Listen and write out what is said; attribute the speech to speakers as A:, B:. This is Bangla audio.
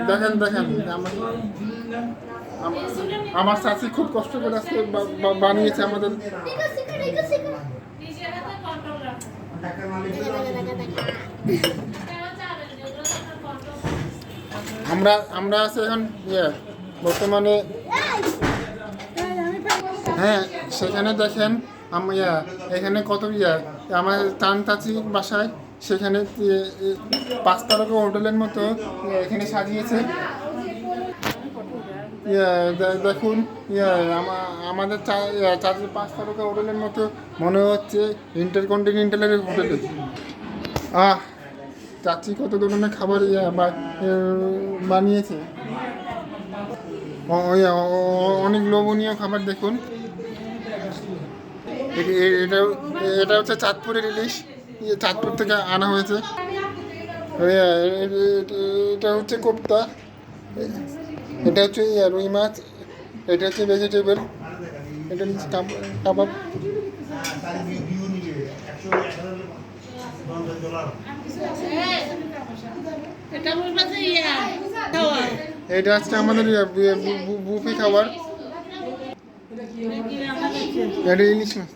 A: দেখেন দেখেন আমার চাচি খুব কষ্ট করে আজকে বানিয়েছে আমাদের। আমরা আমরা আছি এখন বর্তমানে, হ্যাঁ সেখানে দেখেন এখানে কত আমার টান চাচি বাসায়, সেখানে 5 তারকা হোটেলের মতো এখানে সাজিয়েছে। দেখুন আমাদের চাচি 5 তারকা হোটেলের মতো মনে হচ্ছে ইন্টারকন্টিনেন্টালের হোটেলে। চাচি কত ধরনের খাবার বানিয়েছে, অনেক লোভনীয় খাবার। দেখুন এটা হচ্ছে চাঁদপুরের ইলিশ, চাঁদপুর থেকে আনা হয়েছে। এটা হচ্ছে কোপ্তা, এটা হচ্ছে রুই মাছ, এটা হচ্ছে ভেজিটেবল, এটা হচ্ছে কাবাব। এটা হচ্ছে আমাদের বুফে খাবার, এটা ইলিশ মাছ।